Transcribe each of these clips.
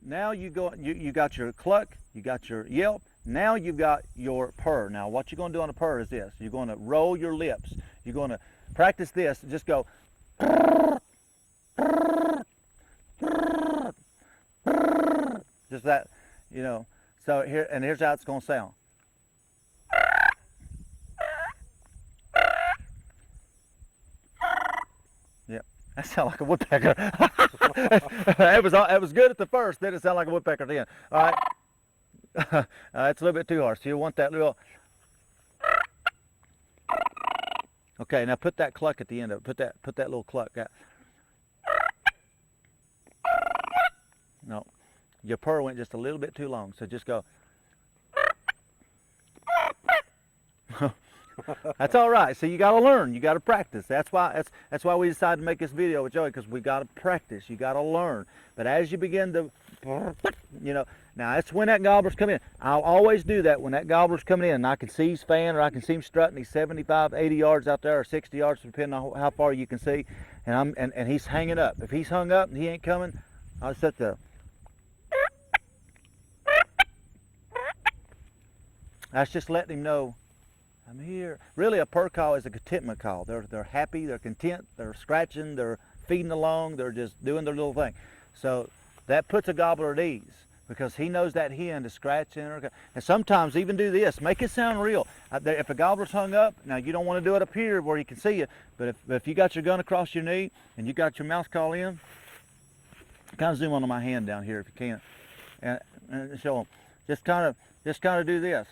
now you got your cluck, you got your yelp, now you've got your purr. Now what you're going to do on a purr is this. You're going to roll your lips. You're going to practice this. Just go. Just that, you know. So here's how it's going to sound. Yep, that sounds like a woodpecker. It was good at the first, then it sounded like a woodpecker at the end. All right. It's a little bit too harsh. So you want that little. Okay, now put that cluck at the end of it. Put that little cluck. No, your purr went just a little bit too long. So just go. That's all right. So you got to learn. You got to practice. That's why we decided to make this video with Joey, because we got to practice. You got to learn. But as you begin to, you know, now that's when that gobbler's coming in. I'll always do that when that gobbler's coming in, and I can see he's fanning, or I can see him strutting. He's 75, 80 yards out there, or 60 yards, depending on how far you can see. And he's hanging up. If he's hung up and he ain't coming, I'll set the. That's just letting him know I'm here. Really, a purr call is a contentment call. They're happy, they're content, they're scratching, they're feeding along, they're just doing their little thing. So that puts a gobbler at ease, because he knows that hen is scratching. And sometimes even do this, make it sound real. If a gobbler's hung up, now you don't want to do it up here where he can see you, but if you got your gun across your knee and you got your mouth call in, kind of zoom onto my hand down here if you can, and show them. Just kind of do this.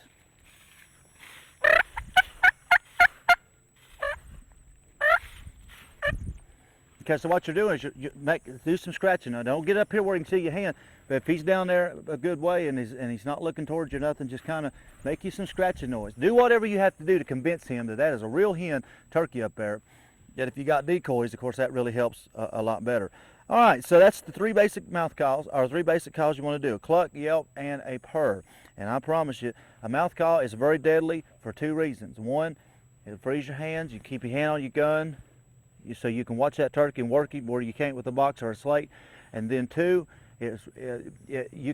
Okay, so what you're doing is you do some scratching. Now, don't get up here where you can see your hand, but if he's down there a good way and he's not looking towards you or nothing, just kind of make you some scratching noise. Do whatever you have to do to convince him that is a real hen turkey up there. Yet if you got decoys, of course, that really helps a lot better. All right, so that's the three basic mouth calls, or three basic calls you want to do: a cluck, yelp, and a purr. And I promise you, a mouth call is very deadly for two reasons. One, it'll freeze your hands. You keep your hand on your gun, so you can watch that turkey and work it where you can't with a box or a slate. And then two, you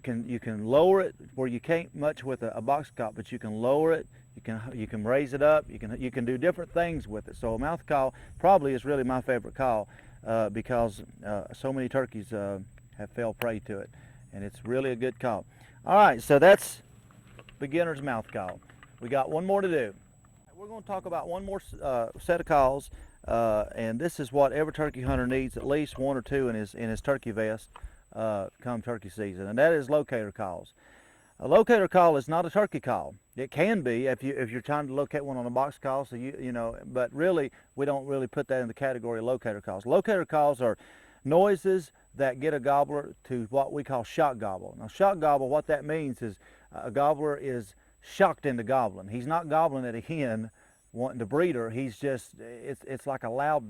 can lower it where you can't much with a box call, but you can lower it. You can raise it up. You can do different things with it. So a mouth call probably is really my favorite call, because so many turkeys have fell prey to it, and it's really a good call. All right, so that's beginner's mouth call. We got one more to do. We're going to talk about one more set of calls. And this is what every turkey hunter needs, at least one or two in his turkey vest come turkey season, and that is locator calls. A locator call is not a turkey call. It can be if you're trying to locate one on a box call, so you know, but really we don't really put that in the category of locator calls. Locator calls are noises that get a gobbler to what we call shock gobble. Now, shock gobble, what that means is a gobbler is shocked into gobbling. He's not gobbling at a hen wanting to breed her. He's just, it's like a loud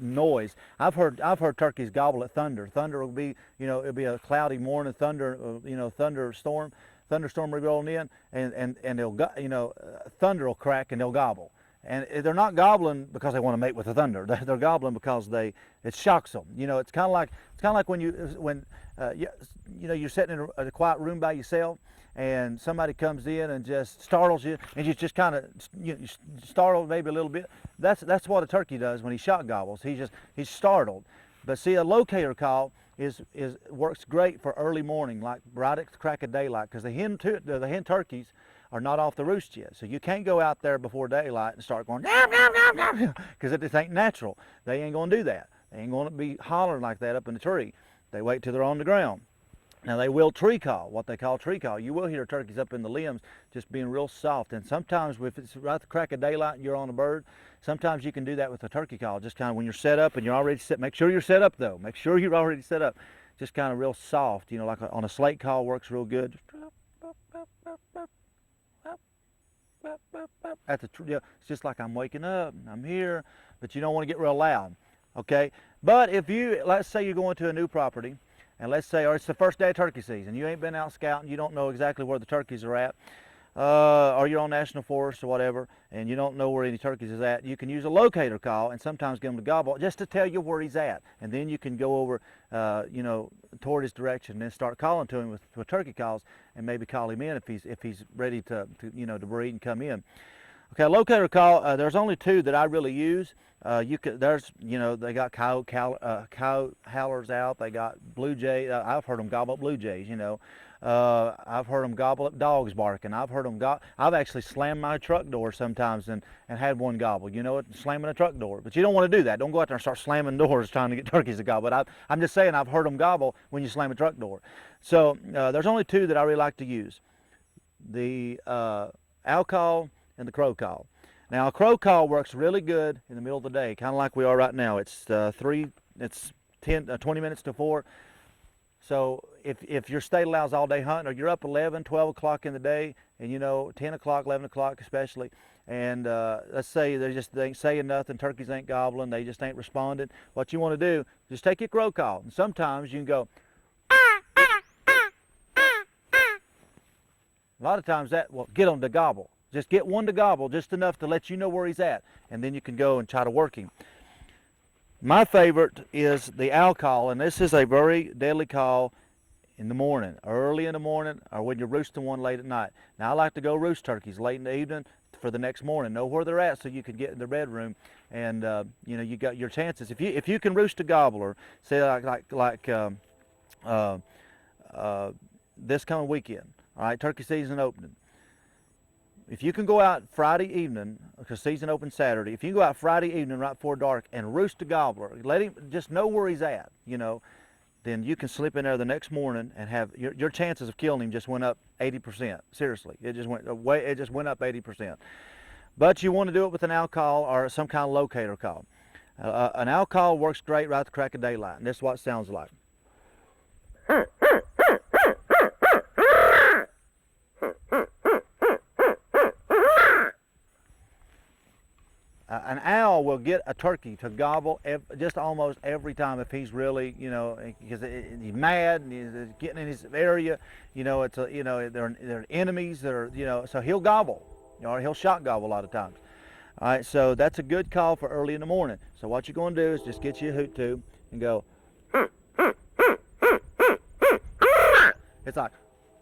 noise. I've heard turkeys gobble at thunder. Thunder will be, you know, it'll be a cloudy morning, thunderstorm will be rolling in, and they'll, you know, thunder will crack and they'll gobble. And they're not gobbling because they want to mate with the thunder. They're gobbling because it shocks them. You know, it's kind of like when you're sitting in a quiet room by yourself, and somebody comes in and just startles you, and you just kind of startled maybe a little bit. That's what a turkey does when he shock gobbles. He's startled. But see, a locator call works great for early morning, like right at the crack of daylight, because the hen turkeys are not off the roost yet. So you can't go out there before daylight and start going because it just ain't natural. They ain't going to do that. They ain't going to be hollering like that up in the tree. They wait till they're on the ground. Now they will tree call, what they call tree call. You will hear turkeys up in the limbs just being real soft. And sometimes if it's right at the crack of daylight and you're on a bird, sometimes you can do that with a turkey call. Just kind of when you're set up and you're already set. Make sure you're set up though. Make sure you're already set up. Just kind of real soft, you know, like on a slate call works real good. It's just like I'm waking up, I'm here, but you don't want to get real loud, okay? But if let's say you're going to a new property, and let's say, or it's the first day of turkey season, you ain't been out scouting, you don't know exactly where the turkeys are at, or you're on national forest or whatever, and you don't know where any turkeys is at, you can use a locator call and sometimes get him to gobble just to tell you where he's at. And then you can go over, toward his direction and then start calling to him with turkey calls and maybe call him in if he's ready to breed and come in. Okay, a locator call. There's only two that I really use. They got coyote howlers out. They got blue jay. I've heard them gobble up blue jays. I've heard them gobble up dogs barking. I've actually slammed my truck door sometimes and had one gobble. Slamming a truck door. But you don't want to do that. Don't go out there and start slamming doors trying to get turkeys to gobble. But I'm just saying I've heard them gobble when you slam a truck door. So there's only two that I really like to use: the owl call and the crow call. Now, a crow call works really good in the middle of the day, kind of like we are right now. It's 20 minutes to 4. So if your state allows all day hunting, or you're up 11, 12 o'clock in the day, and 10 o'clock, 11 o'clock especially, and let's say they ain't saying nothing, turkeys ain't gobbling, they just ain't responding, what you want to do, just take your crow call. And sometimes you can go, a lot of times that will get them to gobble. Just get one to gobble, just enough to let you know where he's at, and then you can go and try to work him. My favorite is the owl call, and this is a very deadly call in the morning, early in the morning, or when you're roosting one late at night. Now, I like to go roost turkeys late in the evening for the next morning. Know where they're at so you can get in their bedroom, and you got your chances. If you can roost a gobbler, say this coming weekend, all right, turkey season opening. If you can go out Friday evening, because season opens Saturday, if you can go out Friday evening right before dark and roost a gobbler, let him just know where he's at, then you can slip in there the next morning and have your chances of killing him just went up 80%. Seriously, it just went up 80%. But you want to do it with an owl call or some kind of locator call. An owl call works great right at the crack of daylight, and this is what it sounds like. An owl will get a turkey to gobble just almost every time if he's really, because he's mad and he's getting in his area. They're enemies that are, so he'll gobble, or he'll shot gobble a lot of times. All right, so that's a good call for early in the morning. So what you're going to do is just get you a hoot tube and go. It's like,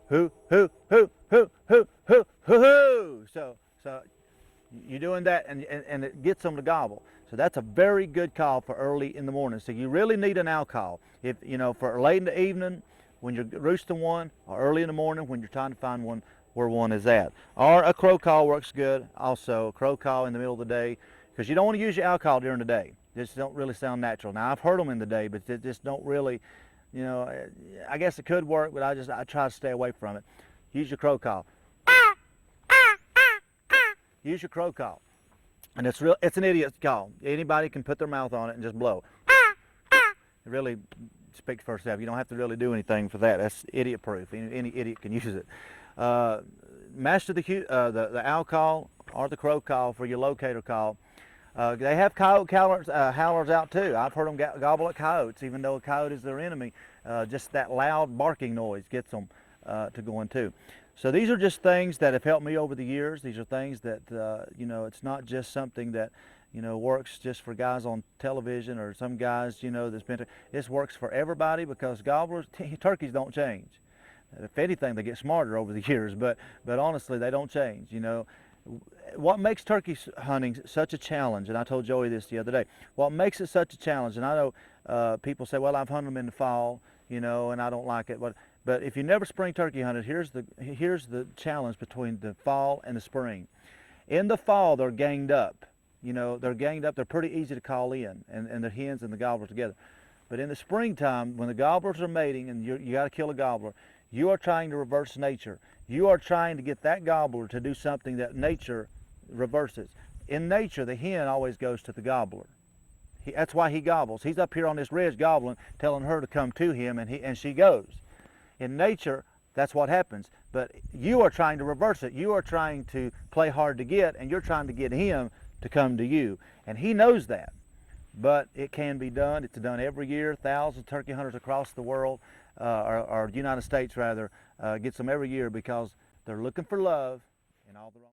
hoo, hoo, hoo, hoo, hoo, hoo, hoo, hoo. So you're doing that, and it gets them to gobble. So that's a very good call for early in the morning. So you really need an owl call. If for late in the evening when you're roosting one, or early in the morning when you're trying to find one where one is at. Or a crow call works good also. A crow call in the middle of the day, because you don't want to use your owl call during the day. They just don't really sound natural. Now, I've heard them in the day, but they just don't really, I guess it could work, but I try to stay away from it. Use your crow call. Use your crow call, and it's an idiot call. Anybody can put their mouth on it and just blow. It really speaks for itself. You don't have to really do anything for that. That's idiot proof. Any idiot can use it. Master the owl call or the crow call for your locator call. They have coyote howlers out too. I've heard them gobble at coyotes, even though a coyote is their enemy. Just that loud barking noise gets them to going too. So these are just things that have helped me over the years. These are things that, it's not just something that, works just for guys on television or some guys, that's been, this works for everybody, because turkeys don't change. If anything, they get smarter over the years, but honestly, they don't change, What makes turkey hunting such a challenge, and I told Joey this the other day, what makes it such a challenge, and I know people say, well, I've hunted them in the fall, and I don't like it, but if you never spring turkey hunted, here's the challenge between the fall and the spring. In the fall, they're ganged up. They're pretty easy to call in, and the hens and the gobblers together. But in the springtime, when the gobblers are mating and you got to kill a gobbler, you are trying to reverse nature. You are trying to get that gobbler to do something that nature reverses. In nature, the hen always goes to the gobbler. That's why he gobbles. He's up here on this ridge gobbling, telling her to come to him, and she goes. In nature, that's what happens. But you are trying to reverse it. You are trying to play hard to get, and you're trying to get him to come to you. And he knows that. But it can be done. It's done every year. Thousands of turkey hunters across the world, or United States rather, gets them every year, because they're looking for love, in all the wrong